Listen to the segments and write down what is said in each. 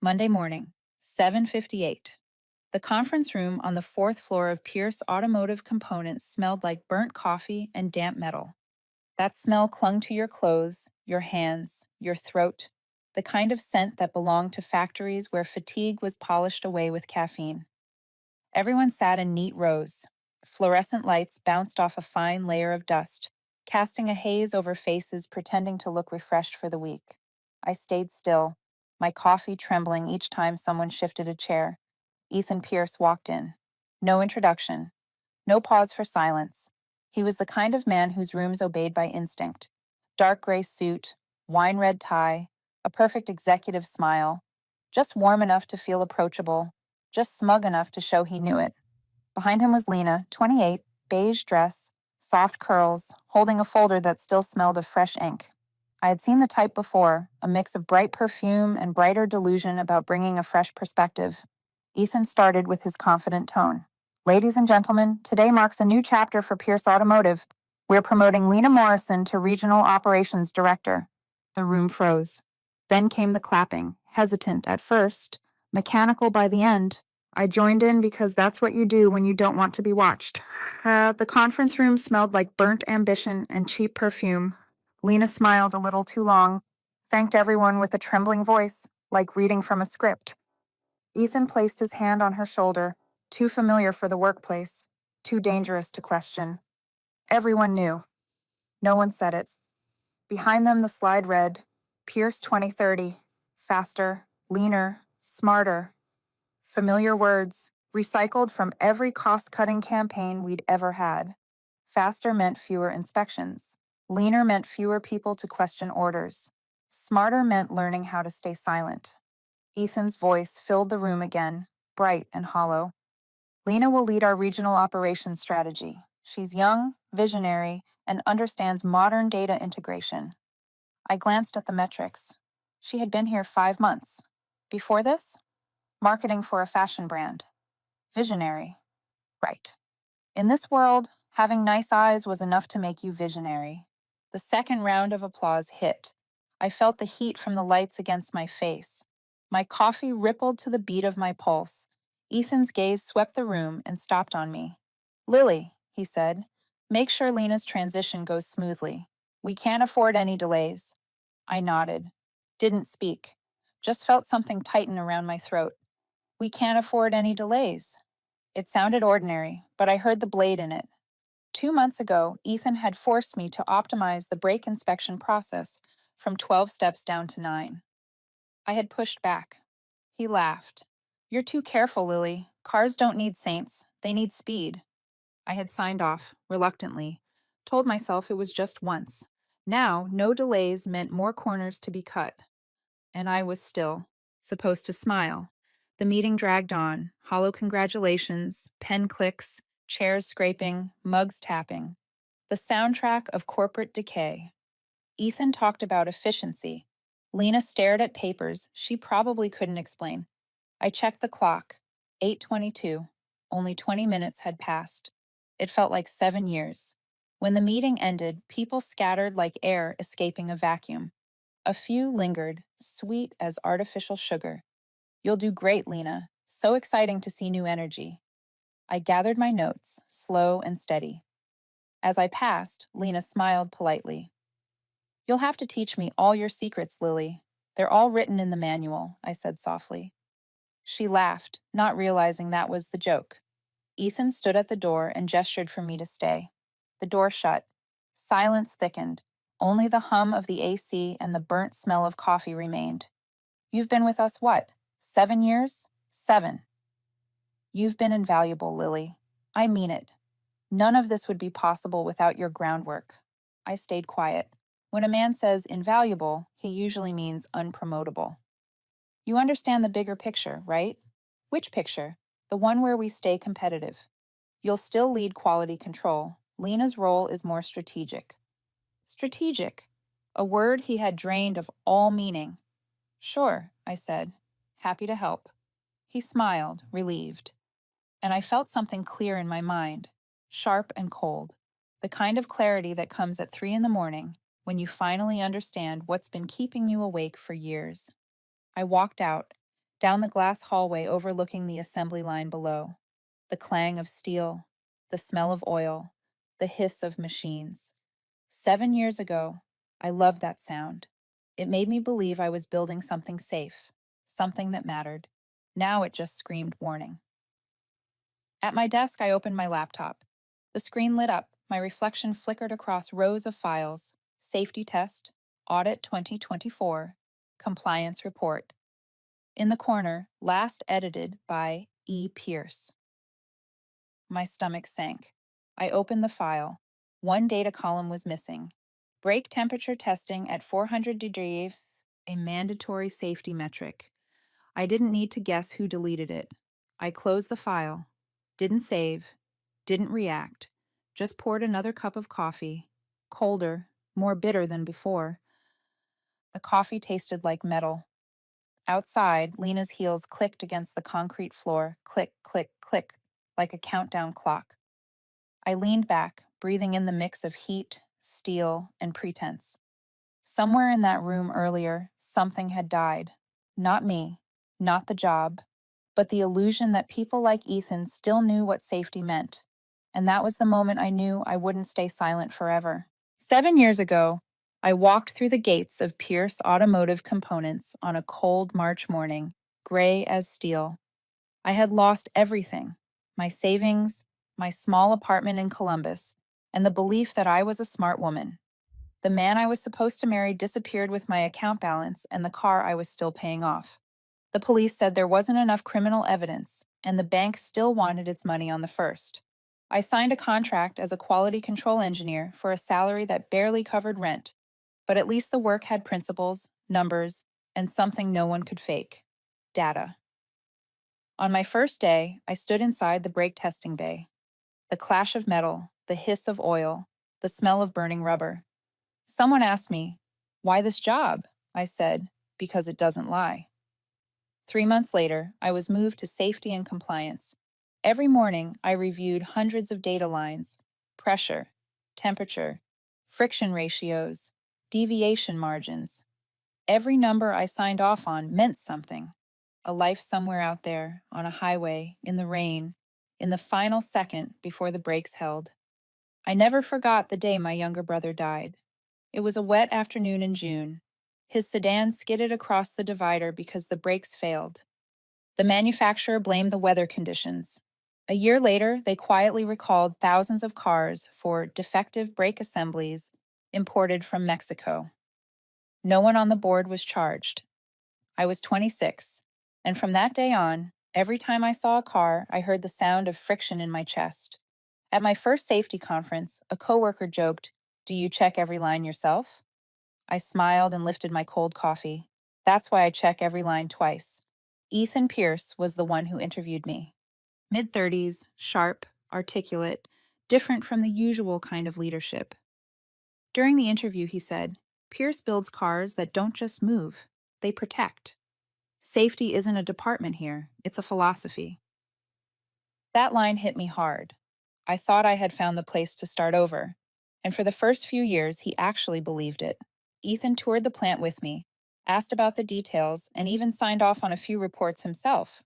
Monday morning, 7:58. The conference room on the fourth floor of Pierce Automotive Components smelled like burnt coffee and damp metal. That smell clung to your clothes, your hands, your throat, the kind of scent that belonged to factories where fatigue was polished away with caffeine. Everyone sat in neat rows. Fluorescent lights bounced off a fine layer of dust, casting a haze over faces pretending to look refreshed for the week. I stayed still, my coffee trembling each time someone shifted a chair. Ethan Pierce walked in. No introduction, no pause for silence. He was the kind of man whose rooms obeyed by instinct. Dark gray suit, wine red tie, a perfect executive smile. Just warm enough to feel approachable, just smug enough to show he knew it. Behind him was Lena, 28, beige dress, soft curls, holding a folder that still smelled of fresh ink. I had seen the type before, a mix of bright perfume and brighter delusion about bringing a fresh perspective. Ethan started with his confident tone. Ladies and gentlemen, today marks a new chapter for Pierce Automotive. We're promoting Lena Morrison to Regional Operations Director. The room froze. Then came the clapping, hesitant at first, mechanical by the end. I joined in because that's what you do when you don't want to be watched. The conference room smelled like burnt ambition and cheap perfume. Lena smiled a little too long, thanked everyone with a trembling voice, like reading from a script. Ethan placed his hand on her shoulder, too familiar for the workplace, too dangerous to question. Everyone knew. No one said it. Behind them, the slide read, Pierce 2030, faster, leaner, smarter. Familiar words, recycled from every cost-cutting campaign we'd ever had. Faster meant fewer inspections. Leaner meant fewer people to question orders. Smarter meant learning how to stay silent. Ethan's voice filled the room again, bright and hollow. Lena will lead our regional operations strategy. She's young, visionary, and understands modern data integration. I glanced at the metrics. She had been here 5 months. Before this, marketing for a fashion brand. Visionary. Right. In this world, having nice eyes was enough to make you visionary. The second round of applause hit. I felt the heat from the lights against my face. My coffee rippled to the beat of my pulse. Ethan's gaze swept the room and stopped on me. Lily, he said, make sure Lena's transition goes smoothly. We can't afford any delays. I nodded. Didn't speak. Just felt something tighten around my throat. We can't afford any delays. It sounded ordinary, but I heard the blade in it. 2 months ago, Ethan had forced me to optimize the brake inspection process from 12 steps down to 9. I had pushed back. He laughed. You're too careful, Lily. Cars don't need saints. They need speed. I had signed off, reluctantly. Told myself it was just once. Now, no delays meant more corners to be cut. And I was still, supposed to smile. The meeting dragged on, hollow congratulations, pen clicks, chairs scraping, mugs tapping. The soundtrack of corporate decay. Ethan talked about efficiency. Lena stared at papers she probably couldn't explain. I checked the clock. 8:22. Only 20 minutes had passed. It felt like 7 years. When the meeting ended, people scattered like air escaping a vacuum. A few lingered, sweet as artificial sugar. You'll do great, Lena. So exciting to see new energy. I gathered my notes, slow and steady. As I passed, Lena smiled politely. You'll have to teach me all your secrets, Lily. They're all written in the manual, I said softly. She laughed, not realizing that was the joke. Ethan stood at the door and gestured for me to stay. The door shut. Silence thickened. Only the hum of the AC and the burnt smell of coffee remained. You've been with us, what? 7 years? 7. You've been invaluable, Lily. I mean it. None of this would be possible without your groundwork. I stayed quiet. When a man says invaluable, he usually means unpromotable. You understand the bigger picture, right? Which picture? The one where we stay competitive. You'll still lead quality control. Lena's role is more strategic. Strategic. A word he had drained of all meaning. Sure, I said, happy to help. He smiled, relieved. And I felt something clear in my mind, sharp and cold, the kind of clarity that comes at 3 in the morning when you finally understand what's been keeping you awake for years. I walked out, down the glass hallway overlooking the assembly line below. The clang of steel, the smell of oil, the hiss of machines. 7 years ago, I loved that sound. It made me believe I was building something safe, something that mattered. Now it just screamed warning. At my desk, I opened my laptop. The screen lit up, my reflection flickered across rows of files: Safety Test, Audit 2024, Compliance Report. In the corner, last edited by E. Pierce. My stomach sank. I opened the file. One data column was missing. Brake temperature testing at 400 degrees, a mandatory safety metric. I didn't need to guess who deleted it. I closed the file, didn't save, didn't react, just poured another cup of coffee, colder, more bitter than before. The coffee tasted like metal. Outside, Lena's heels clicked against the concrete floor, click, click, click, like a countdown clock. I leaned back, breathing in the mix of heat, steel, and pretense. Somewhere in that room earlier, something had died. Not me, not the job, but the illusion that people like Ethan still knew what safety meant. And that was the moment I knew I wouldn't stay silent forever. 7 years ago, I walked through the gates of Pierce Automotive Components on a cold March morning, gray as steel. I had lost everything: my savings, my small apartment in Columbus, and the belief that I was a smart woman. The man I was supposed to marry disappeared with my account balance and the car I was still paying off. The police said there wasn't enough criminal evidence, and the bank still wanted its money on the first. I signed a contract as a quality control engineer for a salary that barely covered rent, but at least the work had principles, numbers, and something no one could fake: data. On my first day, I stood inside the brake testing bay. The clash of metal, the hiss of oil, the smell of burning rubber. Someone asked me, "Why this job?" I said, "Because it doesn't lie." 3 months later, I was moved to safety and compliance. Every morning, I reviewed hundreds of data lines: pressure, temperature, friction ratios, deviation margins. Every number I signed off on meant something: a life somewhere out there, on a highway, in the rain, in the final second before the brakes held. I never forgot the day my younger brother died. It was a wet afternoon in June. His sedan skidded across the divider because the brakes failed. The manufacturer blamed the weather conditions. A year later, they quietly recalled thousands of cars for defective brake assemblies imported from Mexico. No one on the board was charged. I was 26, and from that day on, every time I saw a car, I heard the sound of friction in my chest. At my first safety conference, a coworker joked, "Do you check every line yourself?" I smiled and lifted my cold coffee. That's why I check every line twice. Ethan Pierce was the one who interviewed me. Mid-30s, sharp, articulate, different from the usual kind of leadership. During the interview, he said, "Pierce builds cars that don't just move, they protect. Safety isn't a department here, it's a philosophy." That line hit me hard. I thought I had found the place to start over, and for the first few years, he actually believed it. Ethan toured the plant with me, asked about the details, and even signed off on a few reports himself.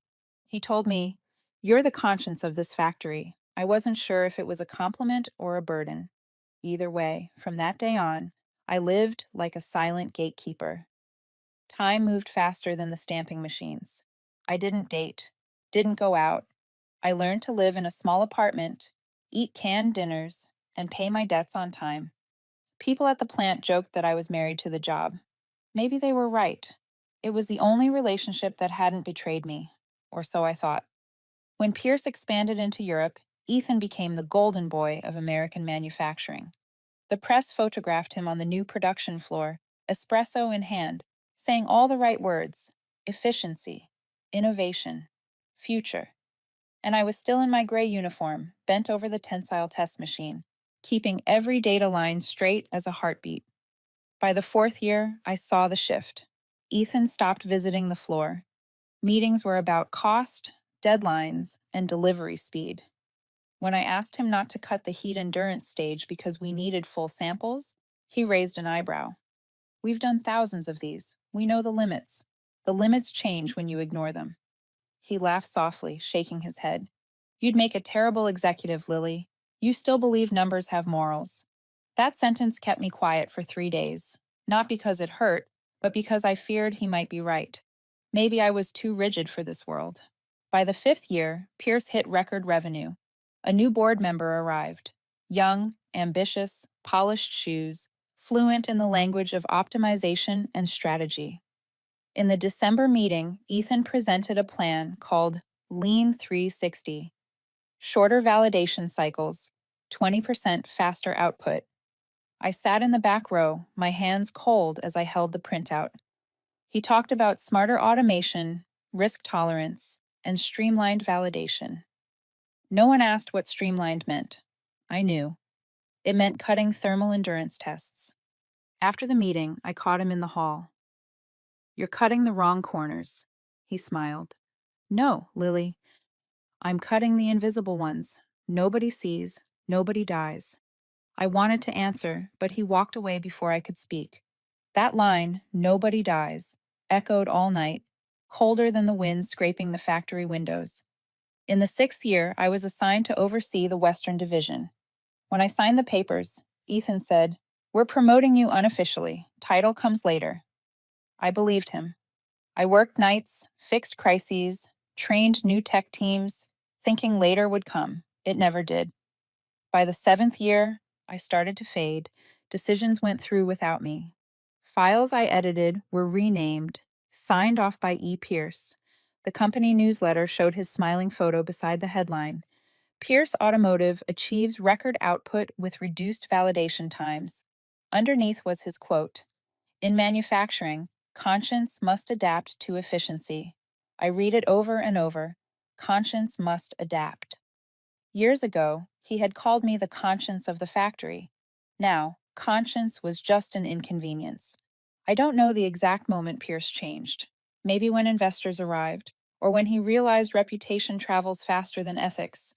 He told me, "You're the conscience of this factory." I wasn't sure if it was a compliment or a burden. Either way, from that day on, I lived like a silent gatekeeper. Time moved faster than the stamping machines. I didn't date, didn't go out. I learned to live in a small apartment, eat canned dinners, and pay my debts on time. People at the plant joked that I was married to the job. Maybe they were right. It was the only relationship that hadn't betrayed me, or so I thought. When Pierce expanded into Europe, Ethan became the golden boy of American manufacturing. The press photographed him on the new production floor, espresso in hand, saying all the right words: efficiency, innovation, future. And I was still in my gray uniform, bent over the tensile test machine, keeping every data line straight as a heartbeat. By the fourth year, I saw the shift. Ethan stopped visiting the floor. Meetings were about cost, deadlines, and delivery speed. When I asked him not to cut the heat endurance stage because we needed full samples, he raised an eyebrow. "We've done thousands of these. We know the limits. The limits change when you ignore them. He laughed softly, shaking his head. You'd make a terrible executive, Lily. You still believe numbers have morals. That sentence kept me quiet for 3 days, not because it hurt, but because I feared he might be right. Maybe I was too rigid for this world. By the 5th year, Pierce hit record revenue. A new board member arrived. Young, ambitious, polished shoes, fluent in the language of optimization and strategy. In the December meeting, Ethan presented a plan called Lean 360. Shorter validation cycles, 20% faster output. I sat in the back row, my hands cold as I held the printout. He talked about smarter automation, risk tolerance, and streamlined validation. No one asked what streamlined meant. I knew. It meant cutting thermal endurance tests. After the meeting, I caught him in the hall. You're cutting the wrong corners. He smiled. No, Lily. I'm cutting the invisible ones. Nobody sees, nobody dies. I wanted to answer, but he walked away before I could speak. That line, nobody dies, echoed all night, colder than the wind scraping the factory windows. In the 6th year, I was assigned to oversee the Western Division. When I signed the papers, Ethan said, We're promoting you unofficially. Title comes later. I believed him. I worked nights, fixed crises, trained new tech teams, thinking later would come. It never did. By the 7th year, I started to fade. Decisions went through without me. Files I edited were renamed, signed off by E. Pierce. The company newsletter showed his smiling photo beside the headline. Pierce Automotive achieves record output with reduced validation times. Underneath was his quote, In manufacturing, conscience must adapt to efficiency. I read it over and over. Conscience must adapt. Years ago, he had called me the conscience of the factory. Now, conscience was just an inconvenience. I don't know the exact moment Pierce changed. Maybe when investors arrived, or when he realized reputation travels faster than ethics.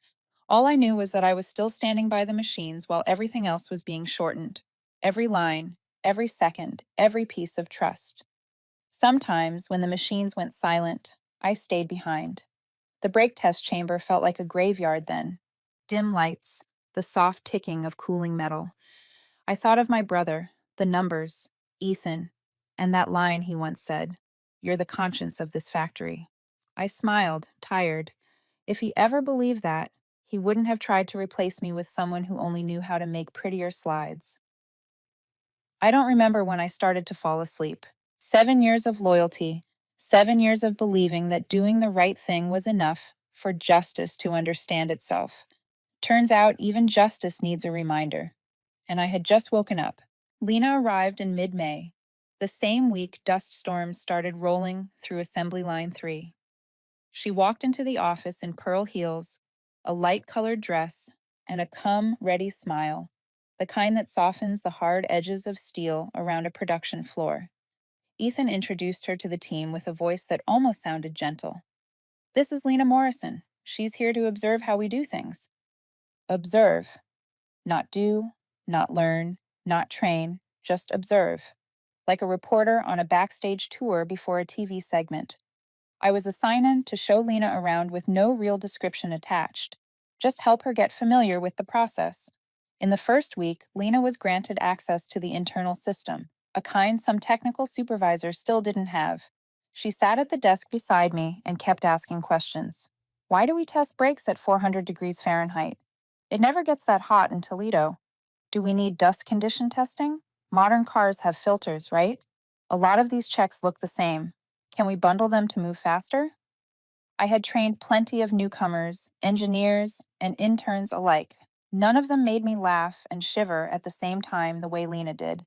All I knew was that I was still standing by the machines while everything else was being shortened. Every line, every second, every piece of trust. Sometimes, when the machines went silent, I stayed behind. The brake test chamber felt like a graveyard then. Dim lights, the soft ticking of cooling metal. I thought of my brother, the numbers, Ethan, and that line he once said, You're the conscience of this factory. I smiled, tired. If he ever believed that, he wouldn't have tried to replace me with someone who only knew how to make prettier slides. I don't remember when I started to fall asleep. 7 years of loyalty, 7 years of believing that doing the right thing was enough for justice to understand itself. Turns out even justice needs a reminder. And I had just woken up. Lena arrived in mid-May. The same week, dust storms started rolling through Assembly Line 3. She walked into the office in pearl heels, a light-colored dress, and a come-ready smile, the kind that softens the hard edges of steel around a production floor. Ethan introduced her to the team with a voice that almost sounded gentle. This is Lena Morrison. She's here to observe how we do things. Observe. Not do, not learn, not train, just observe. Like a reporter on a backstage tour before a TV segment. I was assigned to show Lena around with no real description attached. Just help her get familiar with the process. In the first week, Lena was granted access to the internal system, a kind some technical supervisors still didn't have. She sat at the desk beside me and kept asking questions. Why do we test brakes at 400 degrees Fahrenheit? It never gets that hot in Toledo. Do we need dust condition testing? Modern cars have filters, right? A lot of these checks look the same. Can we bundle them to move faster? I had trained plenty of newcomers, engineers, and interns alike. None of them made me laugh and shiver at the same time the way Lena did.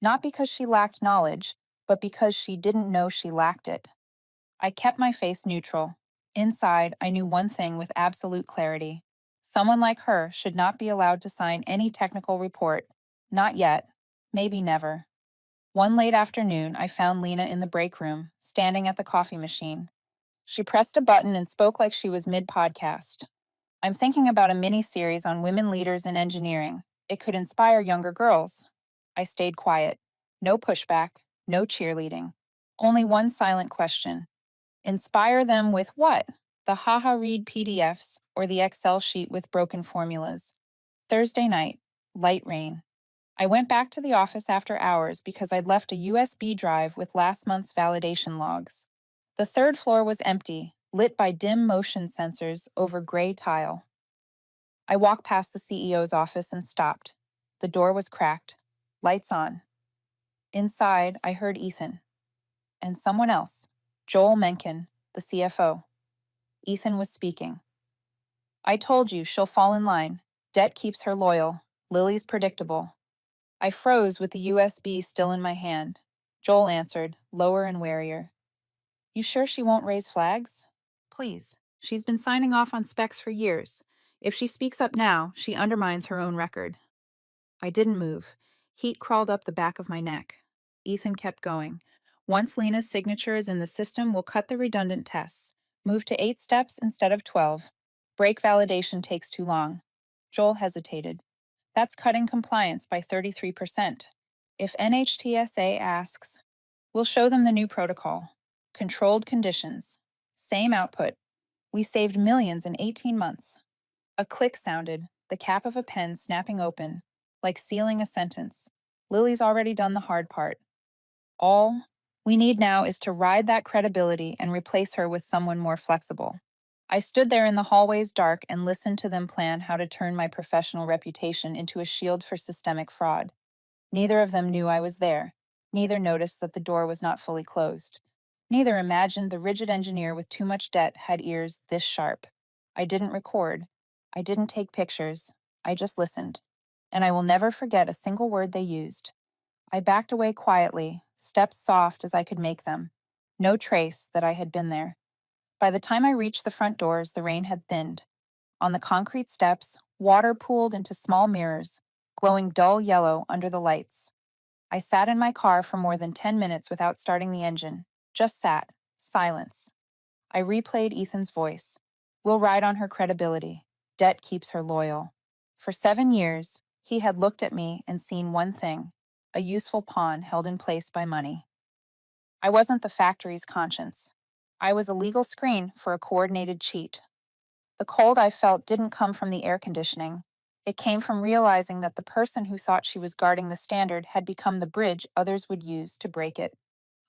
Not because she lacked knowledge, but because she didn't know she lacked it. I kept my face neutral. Inside, I knew one thing with absolute clarity. Someone like her should not be allowed to sign any technical report. Not yet. Maybe never. One late afternoon, I found Lena in the break room, standing at the coffee machine. She pressed a button and spoke like she was mid-podcast. I'm thinking about a mini-series on women leaders in engineering. It could inspire younger girls. I stayed quiet. No pushback, no cheerleading. Only one silent question. Inspire them with what? The haha read PDFs or the Excel sheet with broken formulas. Thursday night, light rain. I went back to the office after hours because I'd left a USB drive with last month's validation logs. The third floor was empty, lit by dim motion sensors over gray tile. I walked past the CEO's office and stopped. The door was cracked. Lights on. Inside, I heard Ethan. And someone else. Joel Mencken, the CFO. Ethan was speaking. I told you she'll fall in line. Debt keeps her loyal. Lily's predictable. I froze with the USB still in my hand. Joel answered, lower and warier. You sure she won't raise flags? Please. She's been signing off on specs for years. If she speaks up now, she undermines her own record. I didn't move. Heat crawled up the back of my neck. Ethan kept going. Once Lena's signature is in the system, we'll cut the redundant tests. Move to 8 steps instead of 12. Break validation takes too long. Joel hesitated. That's cutting compliance by 33%. If NHTSA asks, we'll show them the new protocol. Controlled conditions. Same output. We saved millions in 18 months. A click sounded, the cap of a pen snapping open, like sealing a sentence. Lily's already done the hard part. All we need now is to ride that credibility and replace her with someone more flexible. I stood there in the hallway's dark and listened to them plan how to turn my professional reputation into a shield for systemic fraud. Neither of them knew I was there. Neither noticed that the door was not fully closed. Neither imagined the rigid engineer with too much debt had ears this sharp. I didn't record. I didn't take pictures. I just listened. And I will never forget a single word they used. I backed away quietly, steps soft as I could make them. No trace that I had been there. By the time I reached the front doors, the rain had thinned. On the concrete steps, water pooled into small mirrors, glowing dull yellow under the lights. I sat in my car for more than 10 minutes without starting the engine. Just sat. Silence. I replayed Ethan's voice. We'll ride on her credibility. Debt keeps her loyal. For 7 years, he had looked at me and seen one thing, a useful pawn held in place by money. I wasn't the factory's conscience. I was a legal screen for a coordinated cheat. The cold I felt didn't come from the air conditioning. It came from realizing that the person who thought she was guarding the standard had become the bridge others would use to break it.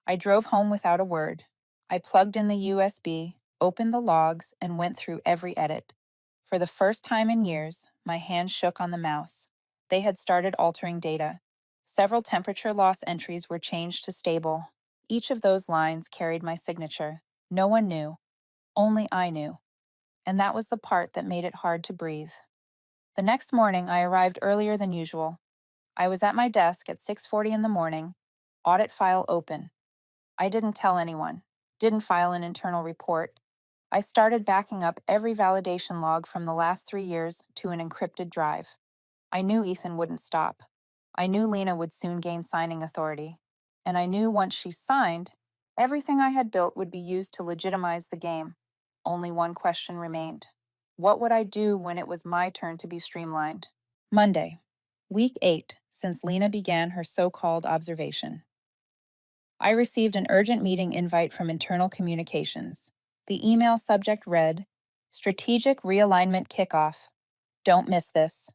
I drove home without a word. I plugged in the USB, opened the logs, and went through every edit. For the first time in years, my hand shook on the mouse. They had started altering data. Several temperature loss entries were changed to stable. Each of those lines carried my signature. No one knew. Only I knew. And that was the part that made it hard to breathe. The next morning, I arrived earlier than usual. I was at my desk at 6:40 in the morning, audit file open. I didn't tell anyone, didn't file an internal report. I started backing up every validation log from the last 3 years to an encrypted drive. I knew Ethan wouldn't stop. I knew Lena would soon gain signing authority. And I knew once she signed, everything I had built would be used to legitimize the game. Only one question remained. What would I do when it was my turn to be streamlined? Monday, week 8, since Lena began her so-called observation. I received an urgent meeting invite from internal communications. The email subject read, Strategic Realignment Kickoff. Don't miss this.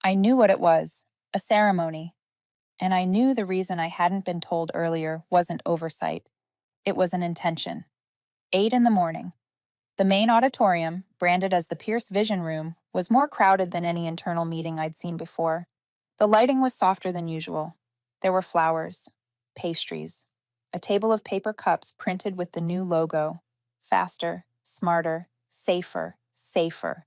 I knew what it was, a ceremony. And I knew the reason I hadn't been told earlier wasn't oversight. It was an intention. 8 in the morning. The main auditorium, branded as the Pierce Vision Room, was more crowded than any internal meeting I'd seen before. The lighting was softer than usual. There were flowers, pastries, a table of paper cups printed with the new logo. Faster, smarter, safer, safer.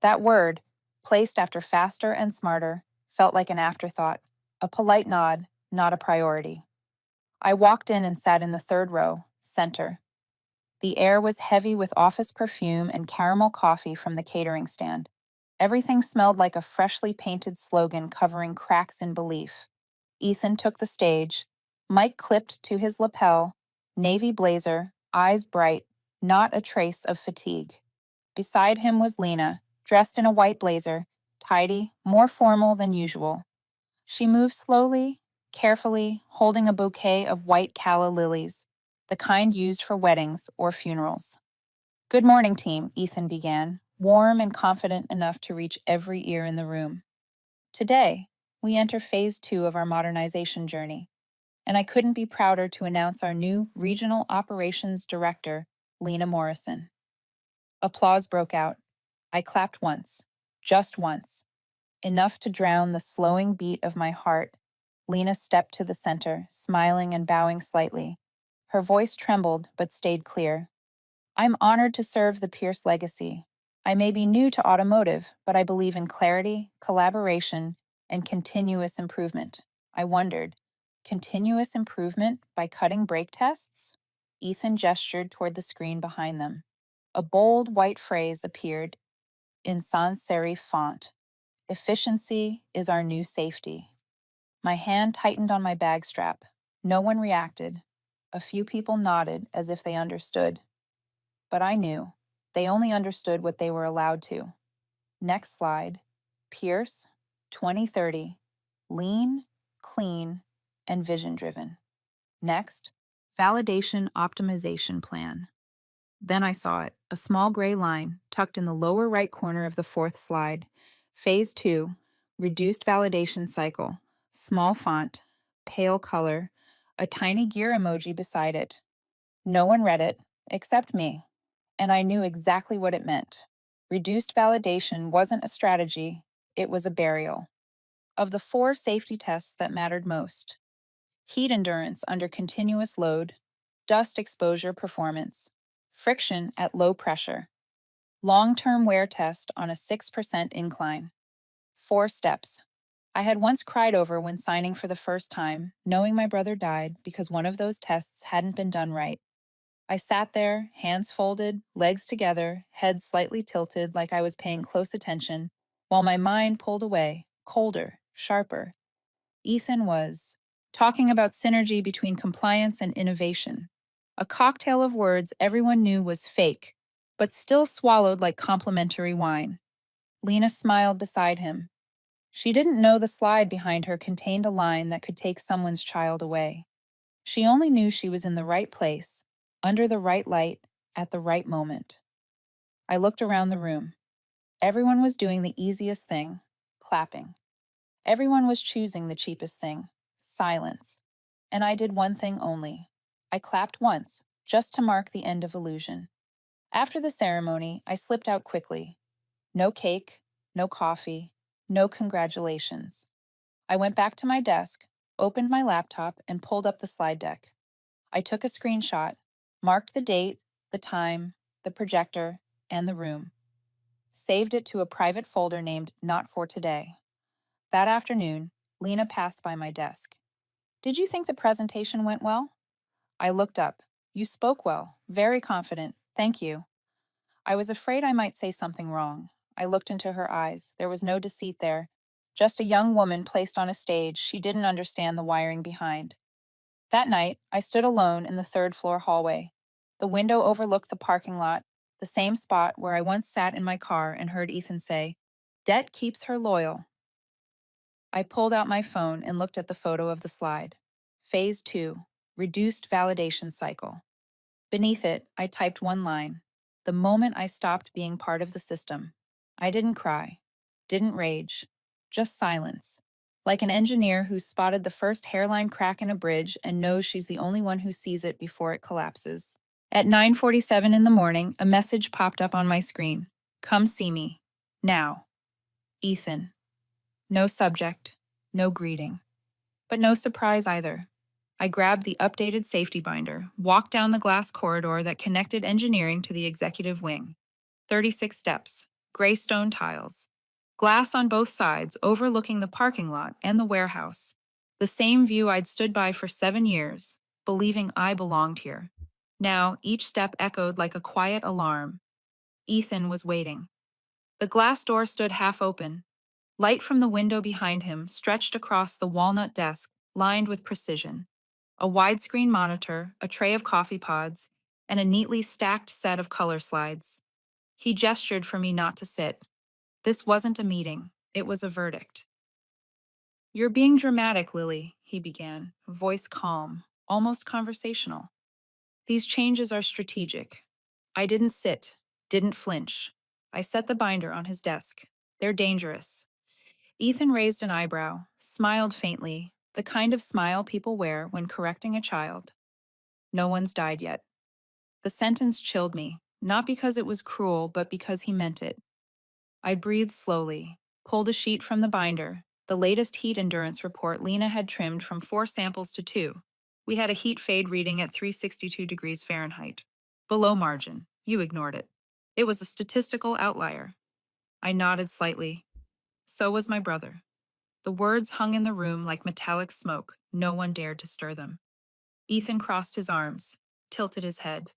That word, placed after faster and smarter, felt like an afterthought, a polite nod, not a priority. I walked in and sat in the third row, center. The air was heavy with office perfume and caramel coffee from the catering stand. Everything smelled like a freshly painted slogan covering cracks in belief. Ethan took the stage, mic clipped to his lapel, navy blazer, eyes bright, not a trace of fatigue. Beside him was Lena, dressed in a white blazer, tidy, more formal than usual. She moved slowly, carefully, holding a bouquet of white calla lilies, the kind used for weddings or funerals. "Good morning, team," Ethan began, warm and confident enough to reach every ear in the room. "Today, we enter phase 2 of our modernization journey, and I couldn't be prouder to announce our new Regional Operations Director, Lena Morrison." Applause broke out. I clapped once, just once, enough to drown the slowing beat of my heart. Lena stepped to the center, smiling and bowing slightly. Her voice trembled but stayed clear. "I'm honored to serve the Pierce legacy. I may be new to automotive, but I believe in clarity, collaboration, and continuous improvement." I wondered, continuous improvement by cutting brake tests? Ethan gestured toward the screen behind them. A bold white phrase appeared in sans serif font. "Efficiency is our new safety." My hand tightened on my bag strap. No one reacted. A few people nodded as if they understood. But I knew. They only understood what they were allowed to. Next slide. Pierce, 2030. Lean, clean, and vision-driven. Next, validation optimization plan. Then I saw it, a small gray line tucked in the lower right corner of the fourth slide. Phase 2, reduced validation cycle, small font, pale color, a tiny gear emoji beside it. No one read it, except me, and I knew exactly what it meant. Reduced validation wasn't a strategy, it was a burial. Of the 4 safety tests that mattered most: heat endurance under continuous load, dust exposure performance, friction at low pressure, long-term wear test on a 6% incline. 4 steps. I had once cried over when signing for the first time, knowing my brother died because one of those tests hadn't been done right. I sat there, hands folded, legs together, head slightly tilted like I was paying close attention, while my mind pulled away, colder, sharper. Ethan was talking about synergy between compliance and innovation, a cocktail of words everyone knew was fake, but still swallowed like complimentary wine. Lena smiled beside him. She didn't know the slide behind her contained a line that could take someone's child away. She only knew she was in the right place, under the right light, at the right moment. I looked around the room. Everyone was doing the easiest thing, clapping. Everyone was choosing the cheapest thing, silence. And I did one thing only. I clapped once, just to mark the end of illusion. After the ceremony, I slipped out quickly. No cake, no coffee, no congratulations. I went back to my desk, opened my laptop, and pulled up the slide deck. I took a screenshot, marked the date, the time, the projector, and the room. Saved it to a private folder named Not for Today. That afternoon, Lena passed by my desk. "Did you think the presentation went well?" I looked up. "You spoke well, very confident, thank you." I was afraid I might say something wrong. I looked into her eyes. There was no deceit there. Just a young woman placed on a stage she didn't understand the wiring behind. That night, I stood alone in the third-floor hallway. The window overlooked the parking lot, the same spot where I once sat in my car and heard Ethan say, "Debt keeps her loyal." I pulled out my phone and looked at the photo of the slide. Phase 2, reduced validation cycle. Beneath it, I typed one line: "The moment I stopped being part of the system." I didn't cry, didn't rage, just silence. Like an engineer who's spotted the first hairline crack in a bridge and knows she's the only one who sees it before it collapses. At 9:47 in the morning, a message popped up on my screen. "Come see me. Now. Ethan." No subject, no greeting. But no surprise either. I grabbed the updated safety binder, walked down the glass corridor that connected engineering to the executive wing. 36 steps, gray stone tiles, glass on both sides overlooking the parking lot and the warehouse. The same view I'd stood by for 7 years, believing I belonged here. Now, each step echoed like a quiet alarm. Ethan was waiting. The glass door stood half open. Light from the window behind him stretched across the walnut desk, lined with precision. A widescreen monitor, a tray of coffee pods, and a neatly stacked set of color slides. He gestured for me not to sit. This wasn't a meeting, it was a verdict. You're being dramatic, Lily, he began, voice calm, almost conversational. These changes are strategic. I didn't sit, didn't flinch. I set the binder on his desk. They're dangerous. Ethan raised an eyebrow, smiled faintly, the kind of smile people wear when correcting a child. No one's died yet. The sentence chilled me, not because it was cruel, but because he meant it. I breathed slowly, pulled a sheet from the binder, the latest heat endurance report Lena had trimmed from 4 samples to 2. We had a heat fade reading at 362 degrees Fahrenheit. Below margin. You ignored it. It was a statistical outlier. I nodded slightly. So was my brother. The words hung in the room like metallic smoke. No one dared to stir them. Ethan crossed his arms, tilted his head.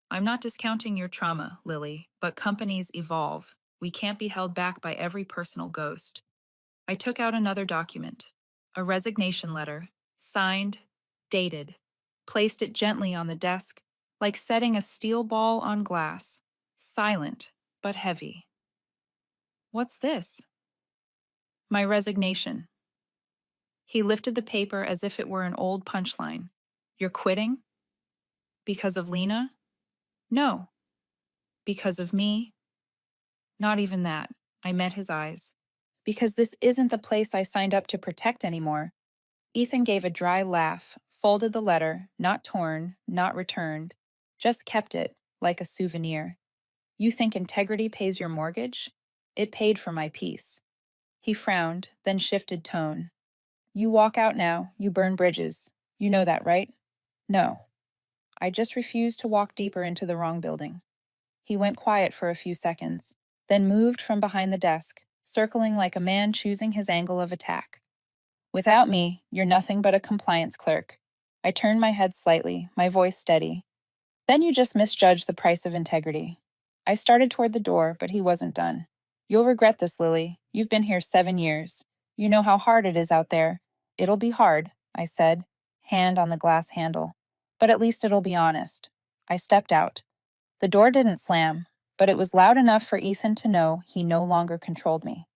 I'm not discounting your trauma, Lily, but companies evolve. We can't be held back by every personal ghost. I took out another document, a resignation letter, signed, dated, placed it gently on the desk, like setting a steel ball on glass, silent but heavy. What's this? My resignation. He lifted the paper as if it were an old punchline. You're quitting? Because of Lena? No. Because of me? Not even that. I met his eyes. Because this isn't the place I signed up to protect anymore. Ethan gave a dry laugh, folded the letter, not torn, not returned, just kept it, like a souvenir. You think integrity pays your mortgage? It paid for my peace. He frowned, then shifted tone. You walk out now, you burn bridges. You know that, right? No. I just refuse to walk deeper into the wrong building. He went quiet for a few seconds, then moved from behind the desk, circling like a man choosing his angle of attack. Without me, you're nothing but a compliance clerk. I turned my head slightly, my voice steady. Then you just misjudged the price of integrity. I started toward the door, but he wasn't done. You'll regret this, Lily. You've been here 7 years. You know how hard it is out there. It'll be hard, I said, hand on the glass handle. But at least it'll be honest. I stepped out. The door didn't slam, but it was loud enough for Ethan to know he no longer controlled me.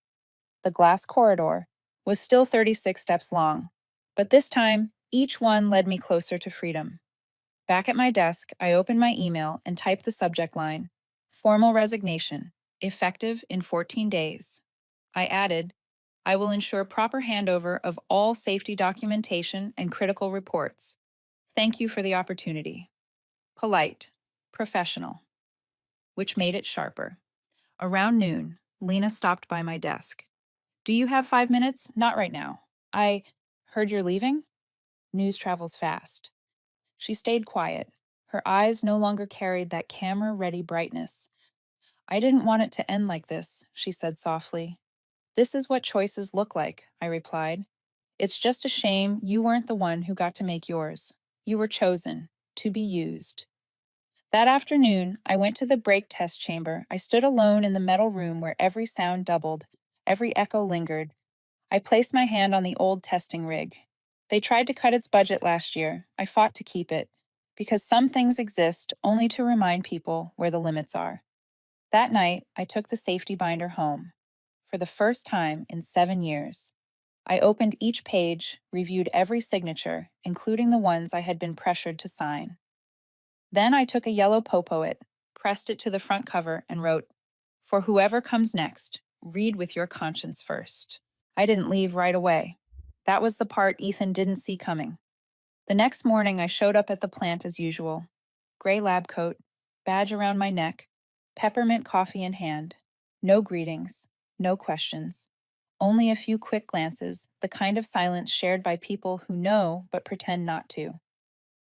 The glass corridor was still 36 steps long, but this time, each one led me closer to freedom. Back at my desk, I opened my email and typed the subject line, Formal Resignation, effective in 14 days. I added, I will ensure proper handover of all safety documentation and critical reports. Thank you for the opportunity. Polite, professional, which made it sharper. Around noon, Lena stopped by my desk. Do you have 5 minutes? Not right now. I heard you're leaving? News travels fast. She stayed quiet. Her eyes no longer carried that camera-ready brightness. I didn't want it to end like this, she said softly. This is what choices look like, I replied. It's just a shame you weren't the one who got to make yours. You were chosen, to be used. That afternoon, I went to the brake test chamber. I stood alone in the metal room where every sound doubled, every echo lingered. I placed my hand on the old testing rig. They tried to cut its budget last year. I fought to keep it, because some things exist only to remind people where the limits are. That night, I took the safety binder home. For the first time in 7 years, I opened each page, reviewed every signature, including the ones I had been pressured to sign. Then I took a yellow Popo-it, pressed it to the front cover, and wrote, For whoever comes next, read with your conscience first. I didn't leave right away. That was the part Ethan didn't see coming. The next morning, I showed up at the plant as usual. Gray lab coat, badge around my neck, peppermint coffee in hand. No greetings, no questions. Only a few quick glances, the kind of silence shared by people who know but pretend not to.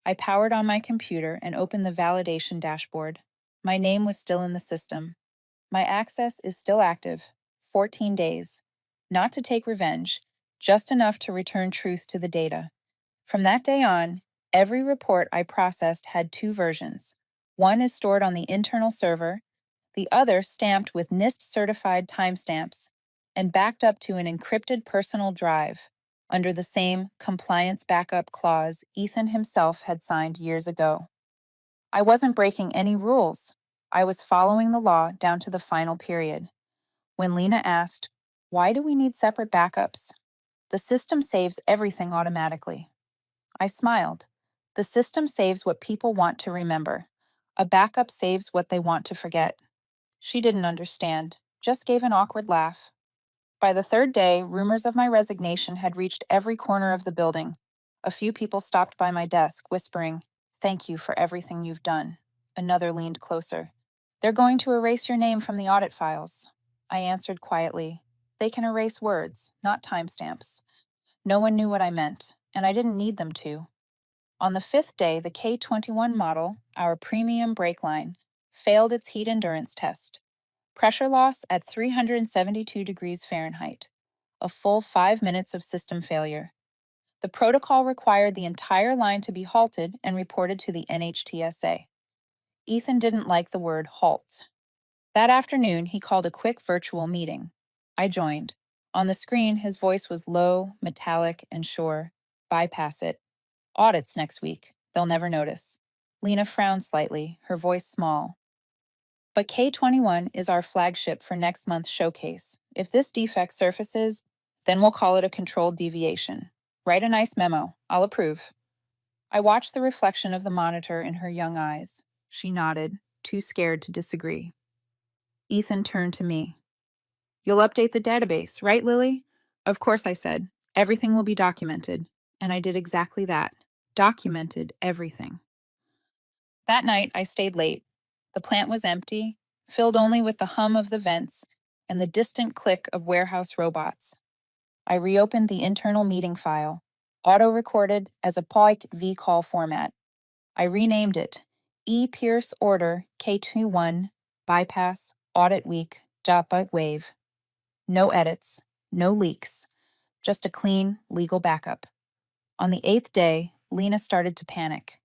I powered on my computer and opened the validation dashboard. My name was still in the system. My access is still active, 14 days. Not to take revenge, just enough to return truth to the data. From that day on, every report I processed had 2 versions. One is stored on the internal server, the other stamped with NIST-certified timestamps and backed up to an encrypted personal drive under the same compliance backup clause Ethan himself had signed years ago. I wasn't breaking any rules. I was following the law down to the final period. When Lena asked, Why do we need separate backups? The system saves everything automatically. I smiled. The system saves what people want to remember. A backup saves what they want to forget. She didn't understand, just gave an awkward laugh. By the third day, rumors of my resignation had reached every corner of the building. A few people stopped by my desk, whispering, "Thank you for everything you've done." Another leaned closer. "They're going to erase your name from the audit files." I answered quietly, "They can erase words, not timestamps." No one knew what I meant, and I didn't need them to. On the fifth day, the K21 model, our premium brake line, failed its heat endurance test. Pressure loss at 372 degrees Fahrenheit. A full 5 minutes of system failure. The protocol required the entire line to be halted and reported to the NHTSA. Ethan didn't like the word halt. That afternoon, he called a quick virtual meeting. I joined. On the screen, his voice was low, metallic, and sure. "Bypass it. Audits next week. They'll never notice." Lena frowned slightly, her voice small. "But K21 is our flagship for next month's showcase. If this defect surfaces, then we'll call it a controlled deviation. Write a nice memo. I'll approve." I watched the reflection of the monitor in her young eyes. She nodded, too scared to disagree. Ethan turned to me. "You'll update the database, right, Lily?" "Of course," I said. "Everything will be documented." And I did exactly that. Documented everything. That night, I stayed late. The plant was empty, filled only with the hum of the vents and the distant click of warehouse robots. I reopened the internal meeting file, auto-recorded as a POIC vCall format. I renamed it E. Pierce Order K21 Bypass Audit Week JotBug Wave. No edits, no leaks, just a clean, legal backup. On the 8th day, Lena started to panic.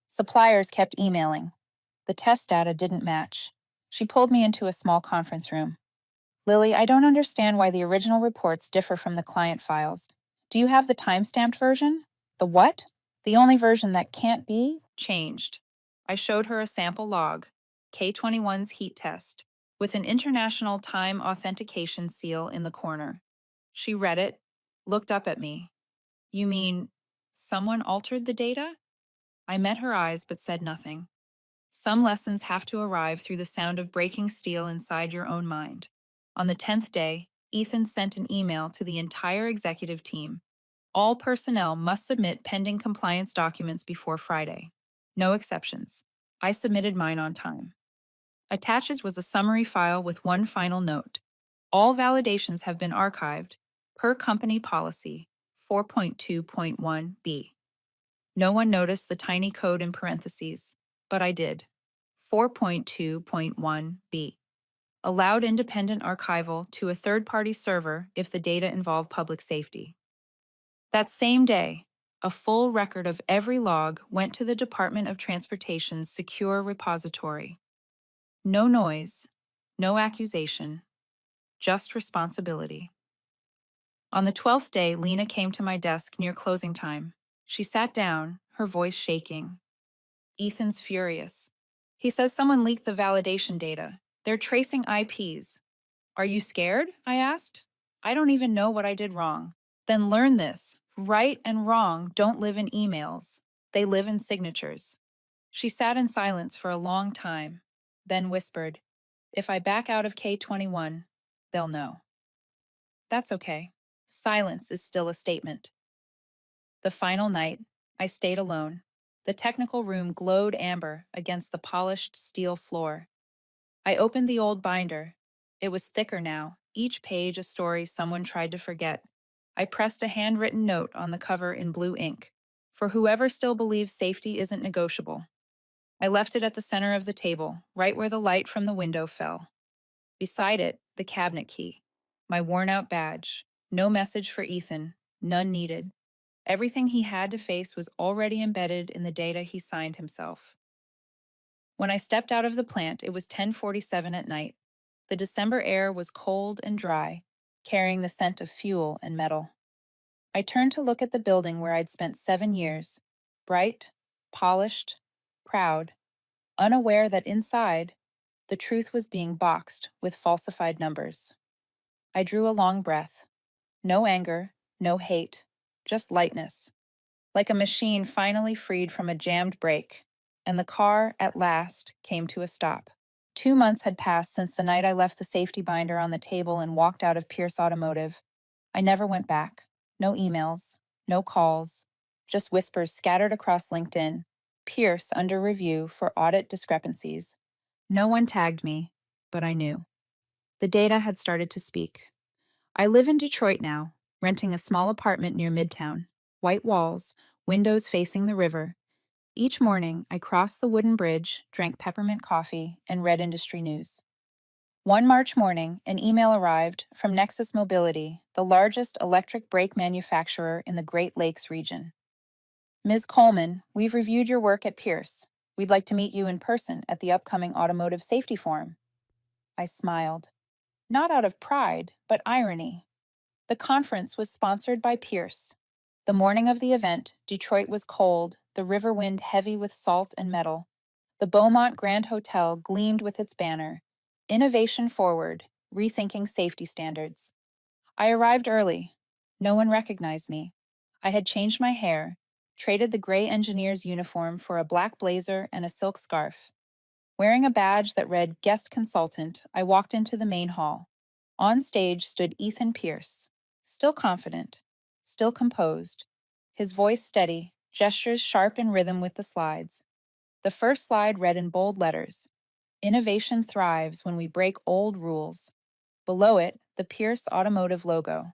Suppliers kept emailing. The test data didn't match. She pulled me into a small conference room. "Lily, I don't understand why the original reports differ from the client files. Do you have the timestamped version?" "The what?" "The only version that can't be changed." I showed her a sample log, K21's heat test, with an international time authentication seal in the corner. She read it, looked up at me. "You mean someone altered the data?" I met her eyes but said nothing. Some lessons have to arrive through the sound of breaking steel inside your own mind. On the 10th day, Ethan sent an email to the entire executive team. All personnel must submit pending compliance documents before Friday. No exceptions. I submitted mine on time. Attached was a summary file with one final note. All validations have been archived, per company policy 4.2.1b. No one noticed the tiny code in parentheses, but I did. 4.2.1b. Allowed independent archival to a third-party server if the data involved public safety. That same day, a full record of every log went to the Department of Transportation's secure repository. No noise, no accusation, just responsibility. On the 12th day, Lena came to my desk near closing time. She sat down, her voice shaking. "Ethan's furious. He says someone leaked the validation data. They're tracing IPs. Are you scared?" I asked. "I don't even know what I did wrong." "Then learn this. Right and wrong don't live in emails. They live in signatures." She sat in silence for a long time, then whispered, "If I back out of K21, they'll know." That's okay. Silence is still a statement. The final night, I stayed alone. The technical room glowed amber against the polished steel floor. I opened the old binder. It was thicker now, each page a story someone tried to forget. I pressed a handwritten note on the cover in blue ink. "For whoever still believes safety isn't negotiable." I left it at the center of the table, right where the light from the window fell. Beside it, the cabinet key. My worn-out badge. No message for Ethan. None needed. Everything he had to face was already embedded in the data he signed himself. When I stepped out of the plant, it was 10:47 at night. The December air was cold and dry, carrying the scent of fuel and metal. I turned to look at the building where I'd spent 7 years, bright, polished, proud, unaware that inside, the truth was being boxed with falsified numbers. I drew a long breath. No anger, no hate, just lightness, like a machine finally freed from a jammed brake. And the car, at last, came to a stop. 2 months had passed since the night I left the safety binder on the table and walked out of Pierce Automotive. I never went back. No emails, no calls, just whispers scattered across LinkedIn. Pierce under review for audit discrepancies. No one tagged me, but I knew. The data had started to speak. I live in Detroit now, renting a small apartment near Midtown. White walls, windows facing the river. Each morning, I crossed the wooden bridge, drank peppermint coffee, and read industry news. One March morning, an email arrived from Nexus Mobility, the largest electric brake manufacturer in the Great Lakes region. Ms. Coleman, we've reviewed your work at Pierce. We'd like to meet you in person at the upcoming Automotive Safety Forum. I smiled. Not out of pride, but irony. The conference was sponsored by Pierce. The morning of the event, Detroit was cold, the river wind heavy with salt and metal. The Beaumont Grand Hotel gleamed with its banner, Innovation Forward, Rethinking Safety Standards. I arrived early. No one recognized me. I had changed my hair, traded the gray engineer's uniform for a black blazer and a silk scarf. Wearing a badge that read Guest Consultant, I walked into the main hall. On stage stood Ethan Pierce, still confident, still composed, his voice steady, gestures sharp in rhythm with the slides. The first slide read in bold letters, Innovation thrives when we break old rules. Below it, the Pierce Automotive logo.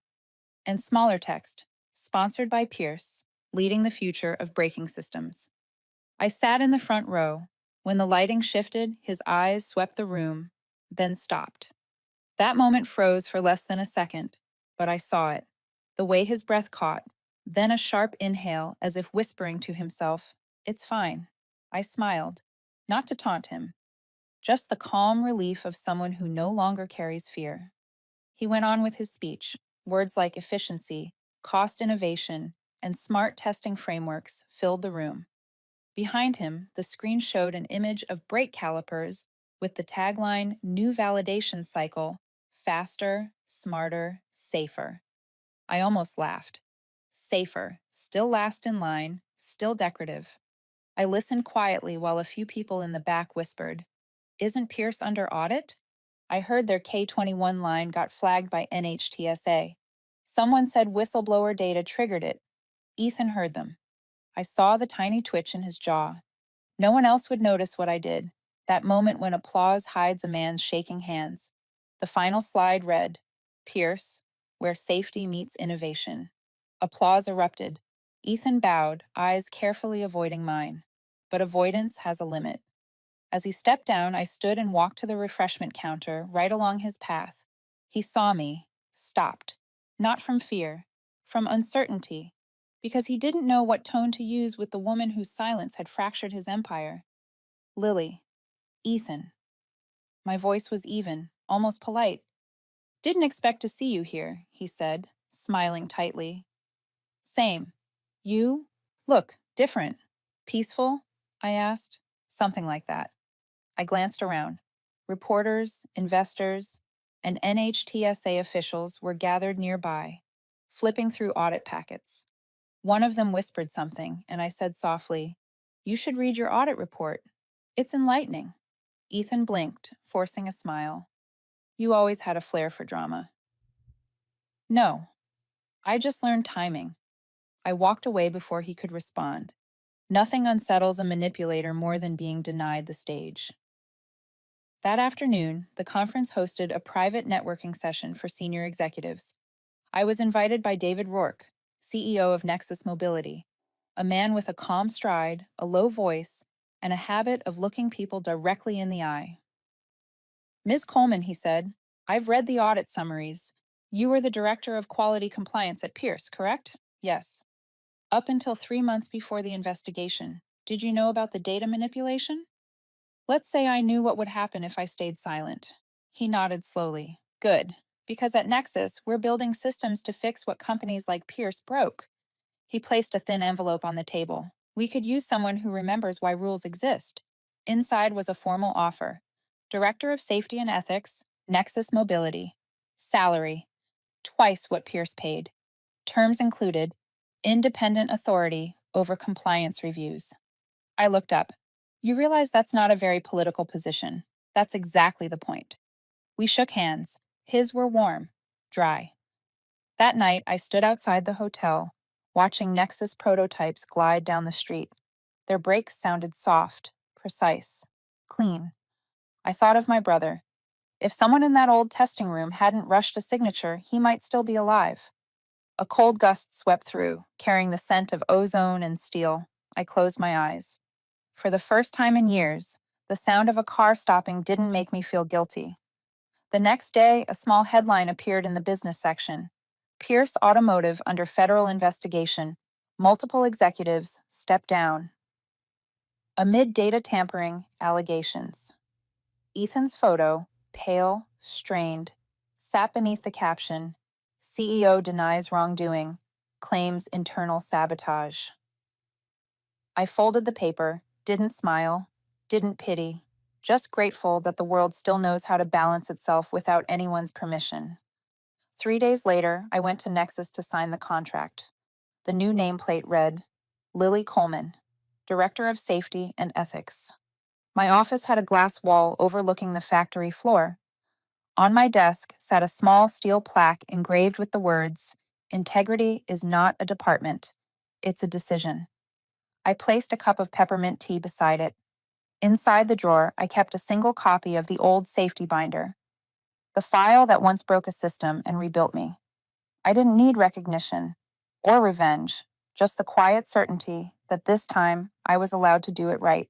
And smaller text, sponsored by Pierce, leading the future of braking systems. I sat in the front row. When the lighting shifted, his eyes swept the room, then stopped. That moment froze for less than a second, but I saw it. The way his breath caught, then a sharp inhale as if whispering to himself, "It's fine." I smiled, not to taunt him, just the calm relief of someone who no longer carries fear. He went on with his speech. Words like efficiency, cost innovation, and smart testing frameworks filled the room. Behind him, the screen showed an image of brake calipers with the tagline New Validation Cycle, Faster, Smarter, Safer. I almost laughed. Safer, still last in line, still decorative. I listened quietly while a few people in the back whispered, "Isn't Pierce under audit?" I heard their K-21 line got flagged by NHTSA. Someone said whistleblower data triggered it. Ethan heard them. I saw the tiny twitch in his jaw. No one else would notice what I did, that moment when applause hides a man's shaking hands. The final slide read, Pierce, where safety meets innovation. Applause erupted. Ethan bowed, eyes carefully avoiding mine. But avoidance has a limit. As he stepped down, I stood and walked to the refreshment counter right along his path. He saw me, stopped. Not from fear, from uncertainty, because he didn't know what tone to use with the woman whose silence had fractured his empire. Lily. Ethan. My voice was even, almost polite. "Didn't expect to see you here," he said, smiling tightly. "Same. You? Look, different. Peaceful?" I asked. Something like that. I glanced around. Reporters, investors, and NHTSA officials were gathered nearby, flipping through audit packets. One of them whispered something, and I said softly, "You should read your audit report. It's enlightening." Ethan blinked, forcing a smile. "You always had a flair for drama." "No, I just learned timing." I walked away before he could respond. Nothing unsettles a manipulator more than being denied the stage. That afternoon, the conference hosted a private networking session for senior executives. I was invited by David Rourke, CEO of Nexus Mobility, a man with a calm stride, a low voice, and a habit of looking people directly in the eye. "Ms. Coleman," he said, "I've read the audit summaries. You were the Director of Quality Compliance at Pierce, correct?" "Yes." "Up until 3 months before the investigation, did you know about the data manipulation?" "Let's say I knew what would happen if I stayed silent." He nodded slowly. "Good, because at Nexus, we're building systems to fix what companies like Pierce broke." He placed a thin envelope on the table. "We could use someone who remembers why rules exist." Inside was a formal offer. Director of Safety and Ethics, Nexus Mobility. Salary, twice what Pierce paid. Terms included independent authority over compliance reviews. I looked up. You realize that's not a very political position. That's exactly the point. We shook hands. His were warm, dry. That night, I stood outside the hotel, watching Nexus prototypes glide down the street. Their brakes sounded soft, precise, clean. I thought of my brother. If someone in that old testing room hadn't rushed a signature, he might still be alive. A cold gust swept through, carrying the scent of ozone and steel. I closed my eyes. For the first time in years, the sound of a car stopping didn't make me feel guilty. The next day, a small headline appeared in the business section. Pierce Automotive under federal investigation. Multiple executives step down. Amid data tampering allegations. Ethan's photo, pale, strained, sat beneath the caption, CEO denies wrongdoing, claims internal sabotage. I folded the paper, didn't smile, didn't pity, just grateful that the world still knows how to balance itself without anyone's permission. 3 days later, I went to Nexus to sign the contract. The new nameplate read, Lily Coleman, Director of Safety and Ethics. My office had a glass wall overlooking the factory floor. On my desk sat a small steel plaque engraved with the words, Integrity is not a department, it's a decision. I placed a cup of peppermint tea beside it. Inside the drawer, I kept a single copy of the old safety binder, the file that once broke a system and rebuilt me. I didn't need recognition or revenge, just the quiet certainty that this time I was allowed to do it right.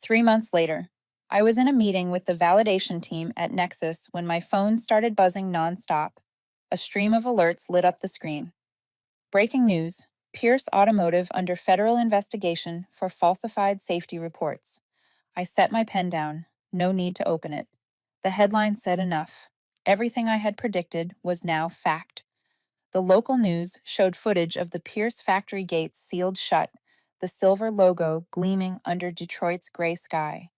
3 months later, I was in a meeting with the validation team at Nexus when my phone started buzzing nonstop. A stream of alerts lit up the screen. Breaking news: Pierce Automotive under federal investigation for falsified safety reports. I set my pen down. No need to open it. The headline said enough. Everything I had predicted was now fact. The local news showed footage of the Pierce factory gates sealed shut, the silver logo gleaming under Detroit's gray sky.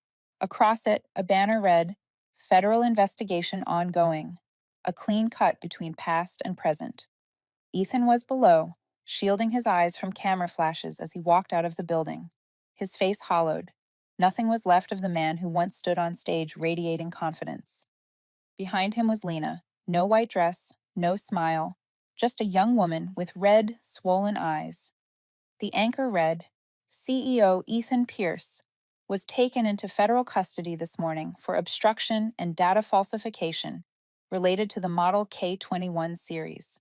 Across it, a banner read, Federal Investigation Ongoing, a clean cut between past and present. Ethan was below, shielding his eyes from camera flashes as he walked out of the building. His face hollowed. Nothing was left of the man who once stood on stage radiating confidence. Behind him was Lena, no white dress, no smile, just a young woman with red, swollen eyes. The anchor read, CEO Ethan Pierce was taken into federal custody this morning for obstruction and data falsification related to the Model K21 series.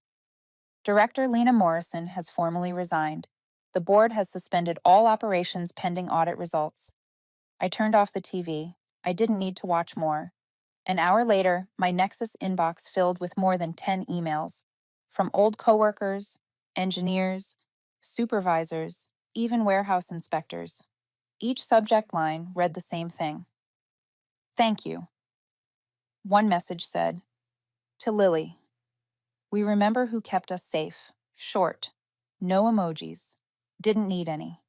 Director Lena Morrison has formally resigned. The board has suspended all operations pending audit results. I turned off the TV. I didn't need to watch more. An hour later, my Nexus inbox filled with more than 10 emails from old coworkers, engineers, supervisors, even warehouse inspectors. Each subject line read the same thing. Thank you. One message said, To Lily, we remember who kept us safe. Short. No emojis. Didn't need any.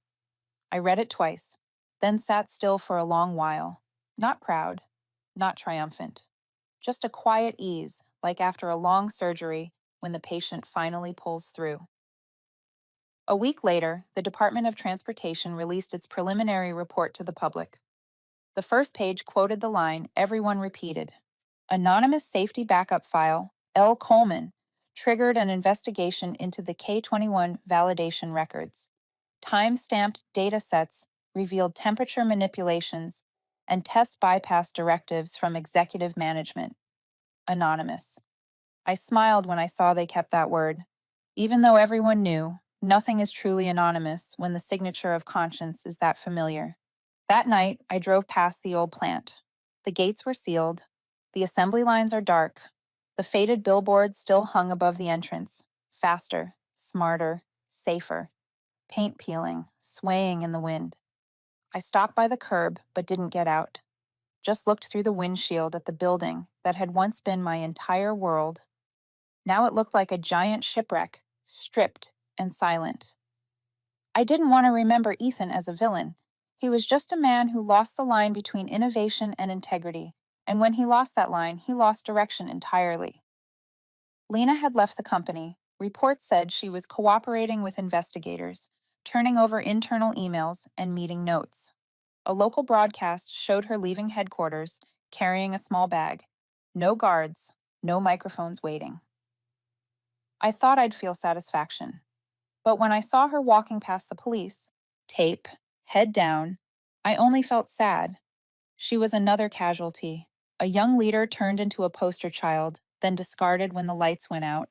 I read it twice, then sat still for a long while. Not proud, not triumphant. Just a quiet ease, like after a long surgery when the patient finally pulls through. A week later, the Department of Transportation released its preliminary report to the public. The first page quoted the line everyone repeated. Anonymous safety backup file, L. Coleman, triggered an investigation into the K21 validation records. Time-stamped data sets revealed temperature manipulations and test bypass directives from executive management. Anonymous. I smiled when I saw they kept that word. Even though everyone knew, nothing is truly anonymous when the signature of conscience is that familiar. That night, I drove past the old plant. The gates were sealed. The assembly lines are dark. The faded billboard still hung above the entrance. Faster, smarter, safer. Paint peeling, swaying in the wind. I stopped by the curb but didn't get out. Just looked through the windshield at the building that had once been my entire world. Now it looked like a giant shipwreck, stripped and silent. I didn't want to remember Ethan as a villain. He was just a man who lost the line between innovation and integrity, and when he lost that line, he lost direction entirely. Lena had left the company, Reports said she was cooperating with investigators, turning over internal emails and meeting notes. A local broadcast showed her leaving headquarters, carrying a small bag. No guards, no microphones waiting. I thought I'd feel satisfaction. But when I saw her walking past the police, tape, head down, I only felt sad. She was another casualty, a young leader turned into a poster child, then discarded when the lights went out.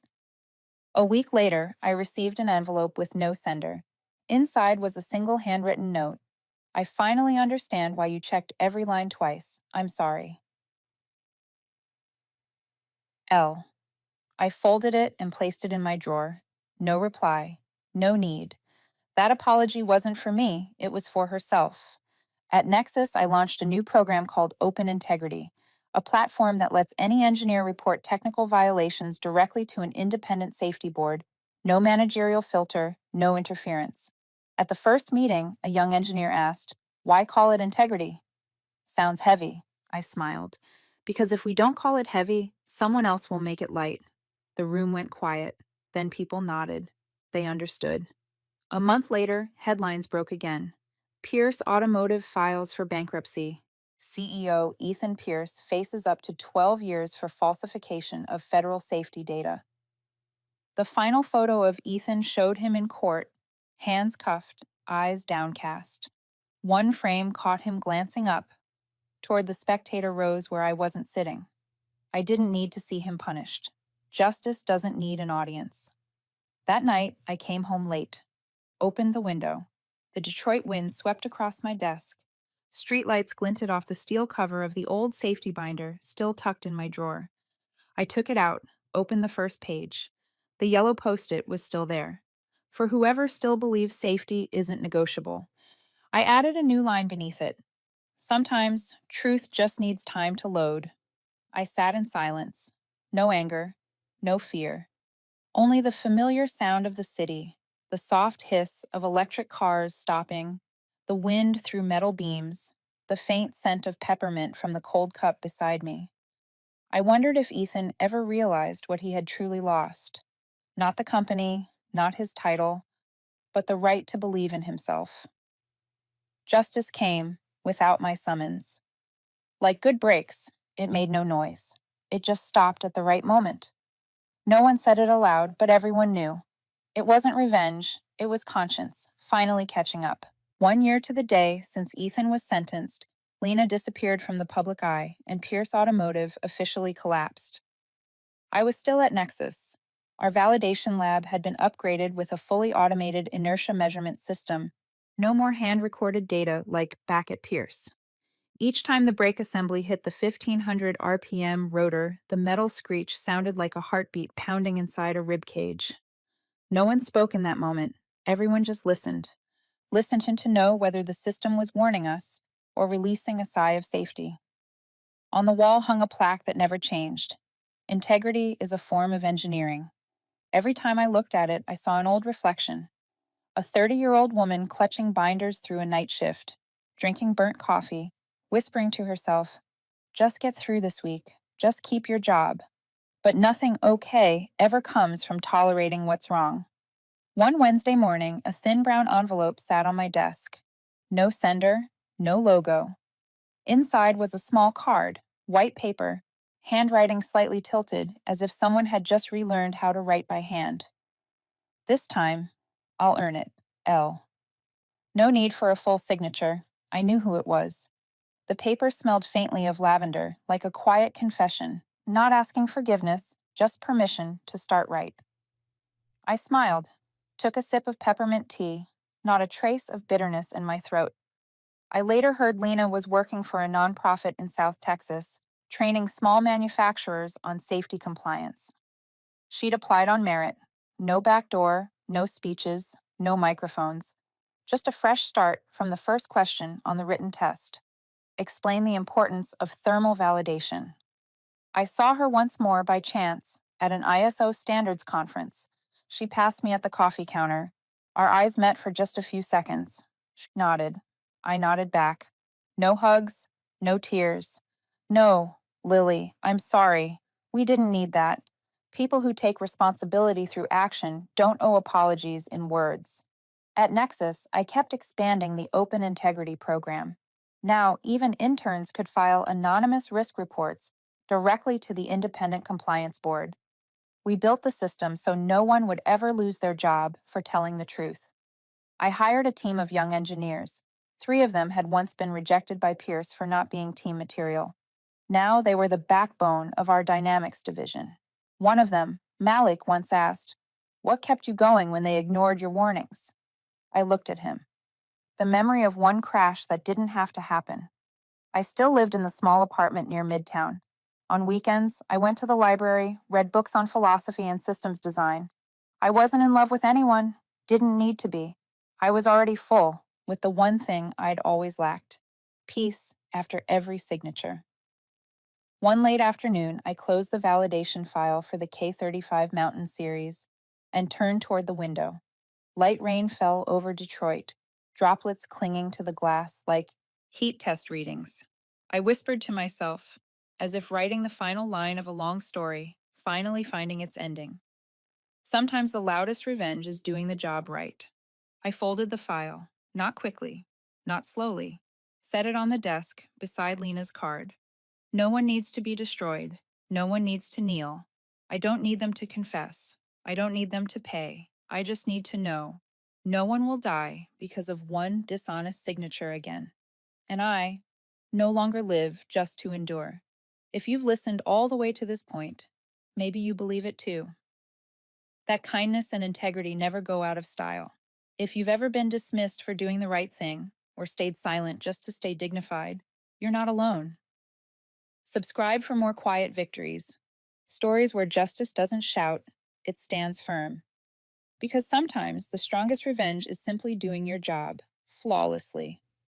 A week later, I received an envelope with no sender. Inside was a single handwritten note. I finally understand why you checked every line twice. I'm sorry. L. I folded it and placed it in my drawer. No reply. No need. That apology wasn't for me, it was for herself. At Nexus, I launched a new program called Open Integrity, a platform that lets any engineer report technical violations directly to an independent safety board. No managerial filter, no interference. At the first meeting, a young engineer asked, "Why call it integrity?" Sounds heavy, I smiled. Because if we don't call it heavy, someone else will make it light. The room went quiet. Then people nodded. They understood. A month later, headlines broke again. Pierce Automotive files for bankruptcy. CEO Ethan Pierce faces up to 12 years for falsification of federal safety data. The final photo of Ethan showed him in court, hands cuffed, eyes downcast. One frame caught him glancing up toward the spectator rows where I wasn't sitting. I didn't need to see him punished. Justice doesn't need an audience. That night, I came home late. Opened the window. The Detroit wind swept across my desk. Streetlights glinted off the steel cover of the old safety binder still tucked in my drawer. I took it out, opened the first page. The yellow post-it was still there. For whoever still believes safety isn't negotiable. I added a new line beneath it. Sometimes truth just needs time to load. I sat in silence. No anger, no fear. Only the familiar sound of the city, the soft hiss of electric cars stopping, the wind through metal beams, the faint scent of peppermint from the cold cup beside me. I wondered if Ethan ever realized what he had truly lost. Not the company, not his title, but the right to believe in himself. Justice came, without my summons. Like good brakes, it made no noise. It just stopped at the right moment. No one said it aloud, but everyone knew. It wasn't revenge, it was conscience, finally catching up. 1 year to the day since Ethan was sentenced, Lena disappeared from the public eye, and Pierce Automotive officially collapsed. I was still at Nexus. Our validation lab had been upgraded with a fully automated inertia measurement system. No more hand-recorded data like back at Pierce. Each time the brake assembly hit the 1500 RPM rotor, the metal screech sounded like a heartbeat pounding inside a rib cage. No one spoke in that moment. Everyone just listened. Listened to know whether the system was warning us or releasing a sigh of safety. On the wall hung a plaque that never changed. Integrity is a form of engineering. Every time I looked at it, I saw an old reflection. A 30-year-old woman clutching binders through a night shift, drinking burnt coffee, whispering to herself, "Just get through this week. Just keep your job." But nothing okay ever comes from tolerating what's wrong. One Wednesday morning, a thin brown envelope sat on my desk. No sender, no logo. Inside was a small card, white paper, handwriting slightly tilted as if someone had just relearned how to write by hand. This time, I'll earn it. L. No need for a full signature. I knew who it was. The paper smelled faintly of lavender, like a quiet confession, not asking forgiveness, just permission to start right. I smiled, took a sip of peppermint tea, not a trace of bitterness in my throat. I later heard Lena was working for a nonprofit in South Texas, training small manufacturers on safety compliance. She'd applied on merit. No backdoor, no speeches, no microphones. Just a fresh start from the first question on the written test. Explain the importance of thermal validation. I saw her once more by chance at an ISO standards conference. She passed me at the coffee counter. Our eyes met for just a few seconds. She nodded. I nodded back. No hugs, no tears. No, Lily, I'm sorry. We didn't need that. People who take responsibility through action don't owe apologies in words. At Nexus, I kept expanding the Open Integrity program. Now, even interns could file anonymous risk reports directly to the Independent Compliance Board. We built the system so no one would ever lose their job for telling the truth. I hired a team of young engineers. 3 of them had once been rejected by Pierce for not being team material. Now they were the backbone of our Dynamics division. One of them, Malik, once asked, "What kept you going when they ignored your warnings?" I looked at him. The memory of one crash that didn't have to happen. I still lived in the small apartment near Midtown. On weekends, I went to the library, read books on philosophy and systems design. I wasn't in love with anyone, didn't need to be. I was already full, with the one thing I'd always lacked: peace after every signature. One late afternoon, I closed the validation file for the K-35 Mountain series and turned toward the window. Light rain fell over Detroit, droplets clinging to the glass like heat test readings. I whispered to myself, as if writing the final line of a long story, finally finding its ending. Sometimes the loudest revenge is doing the job right. I folded the file, not quickly, not slowly, set it on the desk beside Lena's card. No one needs to be destroyed. No one needs to kneel. I don't need them to confess. I don't need them to pay. I just need to know. No one will die because of one dishonest signature again. And I no longer live just to endure. If you've listened all the way to this point, maybe you believe it too. That kindness and integrity never go out of style. If you've ever been dismissed for doing the right thing, or stayed silent just to stay dignified, you're not alone. Subscribe for more quiet victories, stories where justice doesn't shout, it stands firm. Because sometimes the strongest revenge is simply doing your job, flawlessly.